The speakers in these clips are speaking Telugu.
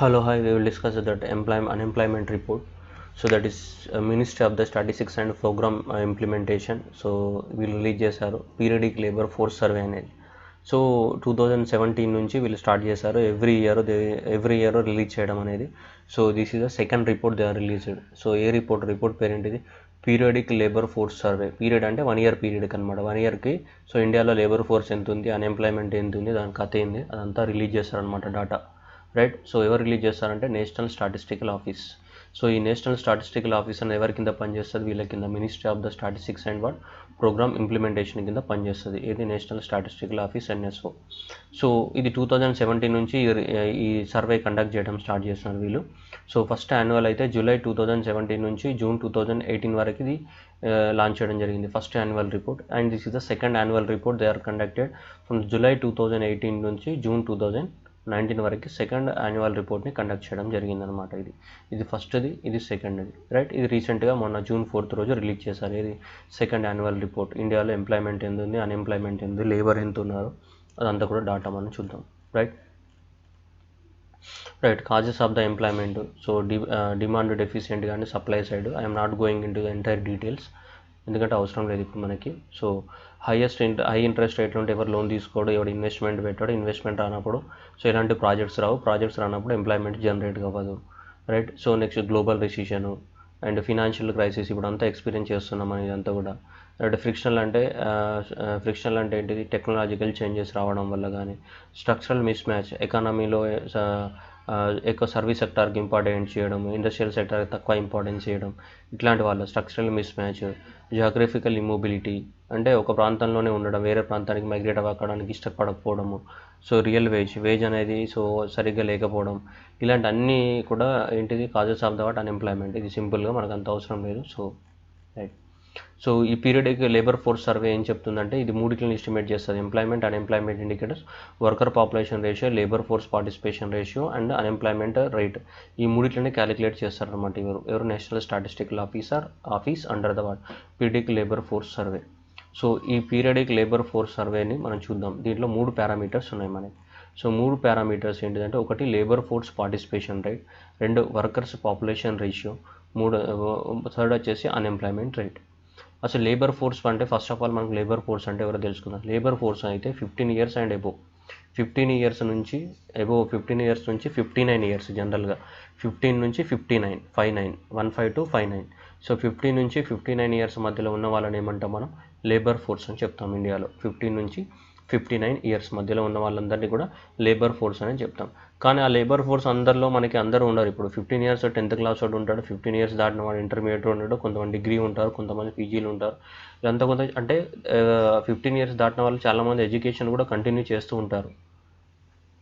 Hello, hi. We will discuss that unemployment report. So that is Ministry of the Statistics and Program Implementation. So వీళ్ళు రిలీజ్ చేశారు పీరియడిక్ లేబర్ ఫోర్స్ సర్వే అనేది. సో 2017 నుంచి వీళ్ళు స్టార్ట్ చేశారు. ఎవ్రీ ఇయర్ రిలీజ్ చేయడం అనేది. So this is the second report they are released. So ఏ రిపోర్ట్ పేరు ఏంటిది? Periodic labour force survey. Period అంటే 1 ఇయర్ పీరియడ్కి అనమాట. 1 ఇయర్కి సో ఇండియాలో లేబర్ ఫోర్స్ ఎంత ఉంది, అన్ఎంప్లాయ్మెంట్ ఎంత ఉంది, దాని కథ ఏంది, అదంతా రిలీజ్ చేస్తారనమాట డాటా. రైట్. సో ఎవరు రిలీజ్ చేస్తారంటే నేషనల్ స్టాటిస్టికల్ ఆఫీస్. సో ఈ నేషనల్ స్టాటిస్టికల్ ఆఫీస్ అని ఎవరి కింద పనిచేస్తుంది? వీళ్ళ కింద ministry of the statistics and programme implementation కింద పనిచేస్తుంది. ఇది national statistical office NSO. So ఇది 2017 నుంచి ఈ సర్వే కండక్ట్ చేయడం స్టార్ట్ చేస్తున్నారు వీళ్ళు. సో ఫస్ట్ యాన్యువల్ అయితే జూలై 2017 నుంచి జూన్ 2018 వరకు ఇది లాంచ్ చేయడం జరిగింది, first annual report. And this is the second annual report they are conducted from July 2018 నుంచి జూన్ 2019 వరకు సెకండ్ యాన్యువల్ రిపోర్ట్ని కండక్ట్ చేయడం జరిగిందనమాట. ఇది ఫస్ట్ది, ఇది సెకండ్ది. రైట్. ఇది రీసెంట్గా మొన్న జూన్ 4th రోజు రిలీజ్ చేశారు. ఇది సెకండ్ యాన్యువల్ రిపోర్ట్. ఇండియాలో ఎంప్లాయ్మెంట్ ఎంత ఉంది, అన్ఎంప్లాయ్మెంట్ ఎంత ఉంది, లేబర్ ఎంత ఉన్నారు, అదంతా కూడా డాటా మనం చూద్దాం. Right. Causes of the employment. So demand deficient కానీ supply side. I'm not going into the entire details, ఎందుకంటే అవసరం లేదు ఇప్పుడు మనకి. సో హై ఇంట్రెస్ట్ రేట్లు ఉంటే ఎవరు లోన్ తీసుకోడు, ఎవరు ఇన్వెస్ట్మెంట్ పెట్టాడు, ఇన్వెస్ట్మెంట్ రానప్పుడు సో ఎలాంటి ప్రాజెక్ట్స్ రానప్పుడు ఎంప్లాయ్మెంట్ జనరేట్ అవ్వదు. Right. So next global recession and financial crisis ఇప్పుడు అంతా ఎక్స్పీరియన్స్ చేస్తున్నాం అని ఇదంతా కూడా. అండ్ ఫ్రిక్షనల్ అంటే ఏంటిది? టెక్నాలజికల్ చేంజెస్ రావడం వల్ల కానీ, స్ట్రక్చరల్ మిస్ మ్యాచ్, ఎకానమీలో ఎక్కువ సర్వీస్ సెక్టార్కి ఇంపార్టెన్స్ చేయడం, ఇండస్ట్రియల్ సెక్టార్కి తక్కువ ఇంపార్టెన్స్ చేయడం, ఇట్లాంటి వాళ్ళ structural miss match. Geographical immobility అంటే ఒక ప్రాంతంలోనే ఉండడం, వేరే ప్రాంతానికి మైగ్రేట్ అవ్వడానికి ఇష్టపడకపోవడము. సో రియల్ వేజ్ అనేది సో సరిగ్గా లేకపోవడం, ఇలాంటి అన్నీ కూడా ఏంటిది? Causes of the unemployment. ఇది సింపుల్గా మనకు అంత అవసరం లేదు. So right. సో ఈ పీరియడిక్ లేబర్ ఫోర్స్ సర్వే ఏం చెప్తుందంటే ఇది మూడిట్లని ఎస్టిమేట్ చేస్తుంది: employment, unemployment indicators, worker population ratio, labour force participation ratio and unemployment rate. ఈ మూడిట్లని క్యాలిక్యులేట్ చేస్తారనమాట ఎవరు? National statistical office under the periodic labour force survey. So ఈ పీరియడిక్ లేబర్ ఫోర్స్ సర్వేని మనం చూద్దాం. దీంట్లో 3 పారామీటర్స్ ఉన్నాయి మనకి. సో 3 పారామీటర్స్ ఏంటిదంటే, ఒకటి labour force participation rate, 2 workers population ratio, 3 వచ్చేసి అన్ఎంప్లాయ్మెంట్ రేట్. అసలు లేబర్ ఫోర్స్ అంటే ఫస్ట్ ఆఫ్ ఆల్ మనకు లేబర్ ఫోర్స్ అంటే ఎవరో తెలుసుకుందాం. లేబర్ ఫోర్స్ అయితే 15 ఇయర్స్ అండ్ అబోవ్, 15 ఇయర్స్ నుంచి 59 ఇయర్స్ జనరల్గా. 15 నుంచి 59, 15 to 59. సో 15 నుంచి 59 ఇయర్స్ మధ్యలో ఉన్న వాళ్ళని ఏమంటాం మనం? లేబర్ ఫోర్స్ అని చెప్తాం ఇండియాలో. 15 నుంచి 59 ఇయర్స్ మధ్యలో ఉన్న వాళ్ళందరినీ కూడా లేబర్ ఫోర్స్ అని చెప్తాం. కానీ ఆ లేబర్ ఫోర్స్ అందరిలో అందరూ ఉండరు. ఇప్పుడు 15 ఇయర్స్ 10th క్లాస్ వాడు ఉంటాడు, 15 ఇయర్స్ దాటిన వాడు ఇంటర్మీడియట్ ఉంటాడు, కొంతమంది డిగ్రీ ఉంటారు, కొంతమంది పీజీలు ఉంటారు. ఇదంతా అంటే 15 ఇయర్స్ దాటిన వాళ్ళు చాలామంది ఎడ్యుకేషన్ కూడా కంటిన్యూ చేస్తూ ఉంటారు.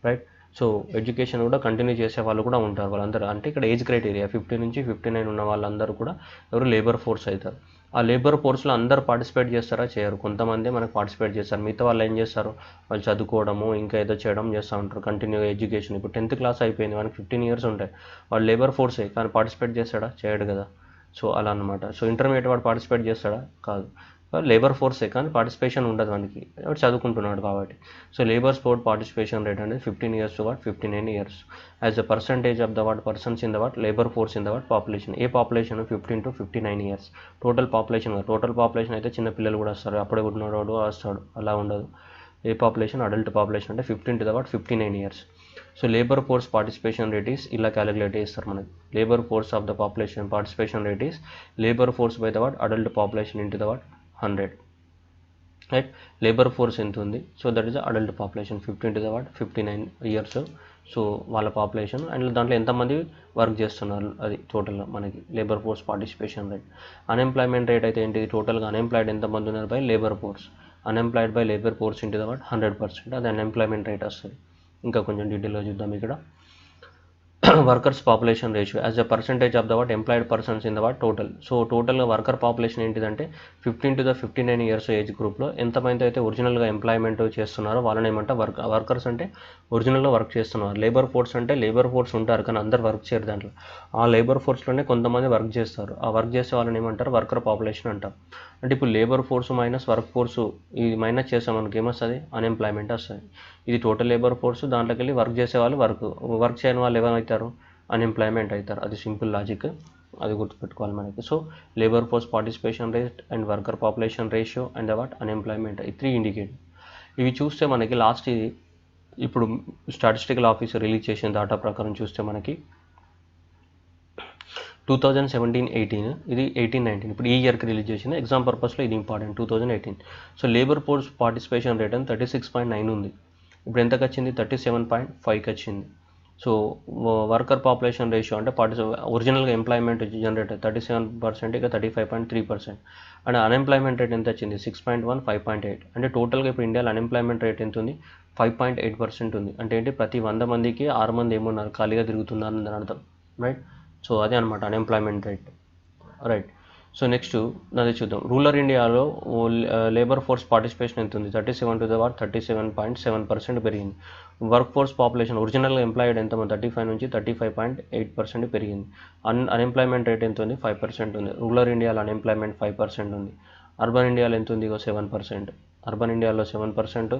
రైట్. సో ఎడ్యుకేషన్ కూడా కంటిన్యూ చేసే వాళ్ళు కూడా ఉంటారు. వాళ్ళందరూ అంటే ఇక్కడ ఏజ్ క్రైటీరియా 15 నుంచి 59 ఉన్న వాళ్ళందరూ కూడా ఎవరు? లేబర్ ఫోర్స్ అవుతారు. ఆ లేబర్ ఫోర్స్లో అందరూ పార్టిసిపేట్ చేస్తారా? చేయరు. కొంతమంది మనకు పార్టిసిపేట్ చేస్తారు. మిగతా వాళ్ళు ఏం చేస్తారు? వాళ్ళు చదువుకోవడము ఇంకా ఏదో చేయడం చేస్తూ ఉంటారు కంటిన్యూ ఎడ్యుకేషన్. ఇప్పుడు 10th క్లాస్ అయిపోయింది, మనకి 15 ఇయర్స్ ఉంటాయి, వాడు లేబర్ ఫోర్సే కానీ పార్టిసిపేట్ చేస్తాడా? చేయడు కదా. సో అలా అనమాట. సో ఇంటర్మీడియట్ వాడు పార్టిసిపేట్ చేస్తాడా? కాదు. లేబర్ ఫోర్సే కానీ పార్టిసిపేషన్ ఉండదు మనకి, వాడు చదువుకుంటున్నాడు కాబట్టి. So labour sport participation rate అనేది 15 years to 59 years as a percentage of the persons in the labour force in the population. A population? 15 to 59 years. Total population అయితే చిన్న పిల్లలు కూడా వస్తారు, అప్పుడే ఉన్నవాడు వస్తాడు, అలా ఉండదు. ఏ పాపులేషన్? అడల్ట్ పాపులేషన్ అంటే 15 to 59 years. So labour force participation rate is ఇలా క్యాలిక్యులేట్ చేస్తారు మనకి. Labour force of the population participation rate is labour force by the adult population into the 100. Right. Labour force ఎంత ఉంది? So that is adult population 15 to 59 years. So వాళ్ళ పాపులేషన్ అండ్ దాంట్లో ఎంతమంది వర్క్ చేస్తున్నారు అది టోటల్గా మనకి labour force participation rate. Unemployment rate అయితే ఏంటిది? టోటల్గా అన్ఎంప్లాయిడ్ ఎంతమంది ఉన్నారు by labour force. Unemployed by labour force into 100%, అది అన్ఎంప్లాయ్మెంట్ రేట్ వస్తుంది. ఇంకా కొంచెం డీటెయిల్గా చూద్దాం ఇక్కడ. Workers population ratio as a percentage of the employed persons in the total. So టోటల్గా వర్కర్ పాపులేషన్ ఏంటిదంటే 15 to 59 ఇయర్స్ ఏజ్ గ్రూప్లో ఎంతమంది అయితే ఒరిజినల్గా ఎంప్లాయ్మెంట్ చేస్తున్నారో వాళ్ళని ఏమంటారు? వర్కర్స్ అంటే ఒరిజినల్గా వర్క్ చేస్తున్నారు. లేబర్ ఫోర్స్ అంటే లేబర్ ఫోర్స్ ఉంటారు కానీ అందరు వర్క్ చేయరు దాంట్లో. ఆ లేబర్ ఫోర్స్లోనే కొంతమంది వర్క్ చేస్తారు. ఆ వర్క్ చేసే వాళ్ళని ఏమంటారు? వర్కర్ పాపులేషన్ అంటారు. అంటే ఇప్పుడు labour force minus work force ఇది మైనస్ చేస్తాం మనకి ఏమొస్తుంది, అన్ఎంప్లాయ్మెంట్ వస్తుంది. ఇది టోటల్ లేబర్ ఫోర్స్, దాంట్లోకి వెళ్ళి వర్క్ చేసే వాళ్ళు వర్క్ చేయని వాళ్ళు ఏమవుతారు, అన్ఎంప్లాయ్మెంట్ అవుతారు. అది సింపుల్ లాజిక్, అది గుర్తుపెట్టుకోవాలి మనకి. So labour force participation rate and worker population ratio and what unemployment, ఈ 3 ఇండికేట్. ఇవి చూస్తే మనకి లాస్ట్ ఇది ఇప్పుడు స్టాటిస్టికల్ ఆఫీస్ రిలీజ్ చేసిన డేటా ప్రకారం చూస్తే మనకి 2017-18 ఇది 18-19 ఇప్పుడు ఈ ఇయర్కి రిలీజ్ చేసింది. ఎగ్జామ్ పర్పస్లో ఇది important. 2018 so labour force participation rate అని 36.9 ఉంది. ఇప్పుడు ఎంతకు వచ్చింది, 37.5కి వచ్చింది. సో వర్కర్ పాపులేషన్ రేషియో అంటే ఒరిజినల్గా ఎంప్లాయ్మెంట్ జనరేట్ 37%, ఇక 35.3%. అండ్ అన్ఎంప్లాయ్మెంట్ రేట్ ఎంత వచ్చింది, 6.1, 5.8. అంటే టోటల్గా ఇప్పుడు ఇండియాలో అన్ఎంప్లాయ్మెంట్ రేట్ ఎంత ఉంది, 5.8% ఉంది. అంటే ఏంటి, ప్రతి 100 మందికి 6 మంది ఏమున్నారు, ఖాళీగా తిరుగుతున్నారు అని అర్థం, రైట్. సో అదే అనమాట unemployment rate, right. So next అది చూద్దాం. రూరల్ ఇండియాలో లేబర్ ఫోర్స్ పార్టిసిపేషన్ ఎంత ఉంది, 37% పెరిగింది. వర్క్ ఫోర్స్ పాపులేషన్ ఒరిజినల్గా ఎంప్లాయిడ్ ఎంత, 35 నుంచి 35.8% పెరిగింది. అన్ఎంప్లాయ్మెంట్ రేట్ ఎంత ఉంది, 5% ఉంది. రూరల్ ఇండియాలో అన్ఎంప్లాయ్మెంట్ 5% ఉంది. అర్బన్ ఇండియాలో ఎంత ఉంది, 7%. అర్బన్ ఇండియాలో 7%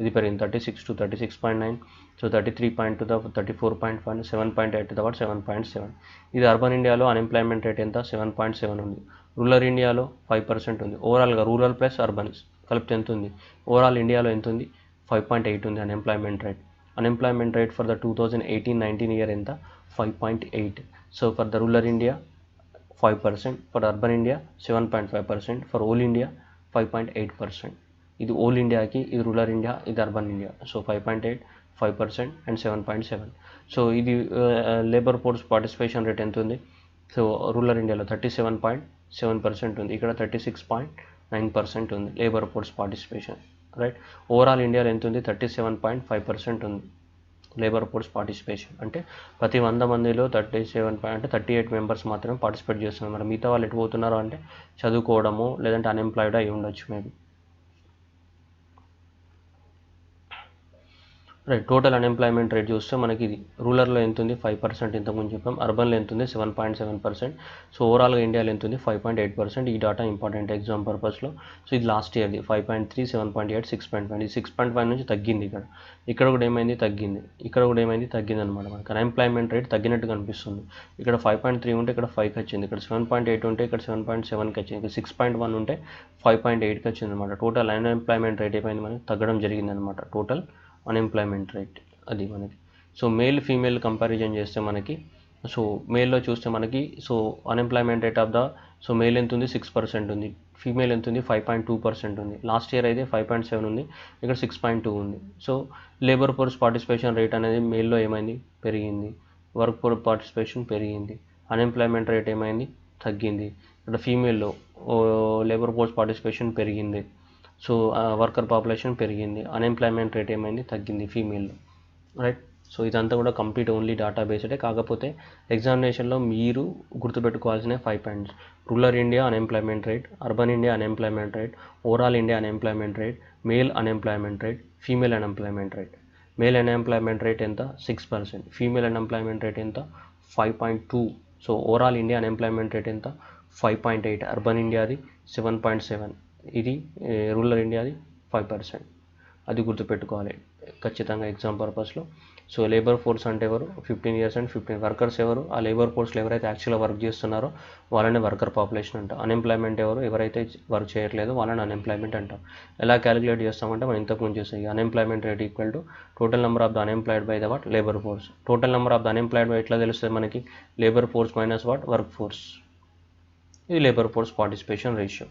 ఇది పెరిగింది, 36 to 36.9. So 33.2 to 34.5, 7.8 to 7.7. ఇది అర్బన్ ఇండియాలో అన్ఎంప్లాయ్మెంట్ రేట్ ఎంత, 7.7 ఉంది. రూరల్ ఇండియాలో 5% ఉంది. ఓవరాల్గా రూరల్ ప్లస్ అర్బన్ కలిపితే ఎంత ఉంది, ఓవరాల్ ఇండియాలో ఎంత ఉంది, 5.8 ఉంది unemployment rate. Unemployment rate for the 2018-19 year ఎంత, 5.8. So for the rural India 5%, for urban India 7.5%, for all India 5.8%. ఇది ఓల్ ఇండియాకి, ఇది రూరల్ ఇండియా, ఇది urban India. So 5.8, 5% and 7.7. So ఇది లేబర్ ఫోర్స్ పార్టిసిపేషన్ రేట్ ఎంత ఉంది, సో రూరల్ ఇండియాలో 37.7% ఉంది, ఇక్కడ 36.9% ఉంది labour force participation, right. Overall ఇండియాలో ఎంత ఉంది, 37.5% ఉంది లేబర్ ఫోర్స్ పార్టిసిపేషన్. అంటే ప్రతి 100 మందిలో 38 మెంబర్స్ మాత్రమే పార్టిసిపేట్ చేస్తున్నారు. మరి మిగతా వాళ్ళు ఎటు పోతున్నారు అంటే చదువుకోవడము, లేదంటే అన్ఎంప్లాయిడ్ అయి ఉండొచ్చు maybe, right. Total unemployment rate చూస్తే మనకి ఇది రూరల్లో ఎంత ఉంది, 5% ఇంతకుముందు చెప్పాం. అర్బన్లో ఎంత ఉంది, 7.7%. సో ఓవరాల్గా ఇండియాలో ఎంత ఉంది, 5.8%. ఈ డేటా ఇంపార్టెంట్ ఎగ్జామ్ పర్పస్లో. సో ఇది లాస్ట్ ఇయర్ది 5.3, 7.8, 6.5. ఇది 6.5 నుంచి తగ్గింది. ఇక్కడ కూడా ఏమైంది, తగ్గింది. ఇక్కడ కూడా ఏమైంది, తగ్గింది అనమాట. మనకి అన్ఎంప్లాయ్మెంట్ రేట్ తగ్గినట్టు కనిపిస్తుంది. ఇక్కడ 5.3 ఉంటే ఇక్కడ 5కి వచ్చింది. ఇక్కడ 7.8 ఉంటే ఇక్కడ 7.7కి వచ్చింది. ఇక్కడ 6.1 ఉంటే 5.8కి వచ్చింది అనమాట. టోటల్ అన్ఎంప్లాయ్మెంట్ రేట్ ఏమైంది, మనకి తగ్గడం జరిగింది అనమాట. టోటల్ అన్ఎంప్లాయ్మెంట్ రేట్ అది మనకి. సో మేల్ ఫీమేల్ కంపారిజన్ చేస్తే మనకి, సో మేల్లో చూస్తే మనకి, so unemployment rate of the, so male ఎంత ఉంది, 6% ఉంది. ఫీమేల్ ఎంత ఉంది, 5.2% ఉంది. లాస్ట్ ఇయర్ అయితే 5.7 ఉంది, ఇక్కడ 6.2 ఉంది. So labour force participation rate అనేది మేల్లో ఏమైంది, పెరిగింది. వర్క్ ఫోర్స్ పార్టిసిపేషన్ పెరిగింది. అన్ఎంప్లాయ్మెంట్ రేట్ ఏమైంది, తగ్గింది. ఇక్కడ ఫీమేల్లో లేబర్ ఫోర్స్ పార్టిసిపేషన్ పెరిగింది. సో వర్కర్ పాపులేషన్ పెరిగింది. అన్ఎంప్లాయ్మెంట్ రేట్ ఏమైంది, తగ్గింది ఫీమేల్లో, రైట్. సో ఇదంతా కూడా కంప్లీట్ ఓన్లీ డేటా బేస్డే. కాకపోతే ఎగ్జామినేషన్లో మీరు గుర్తుపెట్టుకోవాల్సిన 5 points: rural India unemployment rate, urban India unemployment rate, overall India unemployment rate, male unemployment rate, female unemployment rate. Male unemployment rate ఎంత, 6%. ఫీమేల్ అన్ఎంప్లాయ్మెంట్ రేట్ ఎంత, 5.2. So overall India unemployment rate ఎంత, 5.8. అర్బన్ ఇండియాది 7.7. ఇది రూరల్ ఇండియాది 5%. అది గుర్తుపెట్టుకోవాలి ఖచ్చితంగా ఎగ్జామ్ పర్పస్లో. సో లేబర్ ఫోర్స్ అంటే ఎవరు, 15 years అండ్ 15 వర్కర్స్ ఎవరు, ఆ లేబర్ ఫోర్స్లో ఎవరైతే యాక్చువల్గా వర్క్ చేస్తున్నారో వాళ్ళని వర్కర్ పాపులేషన్ అంటాం. అన్ఎంప్లాయ్మెంట్ ఎవరు, ఎవరైతే వర్క్ చేయట్లేదో వాళ్ళని అన్ఎంప్లాయ్మెంట్ అంటాం. ఎలా క్యాలిక్యులేట్ చేస్తామంటే మనం ఇంతకుముందు చేస్తాం. Unemployment rate equal to total number of the unemployed by the what, labour force. Total number of the unemployed by ఎట్లా తెలుస్తుంది మనకి, labour force minus what, work force. ఇది లేబర్ ఫోర్స్ పార్టిసిపేషన్ రేషియో.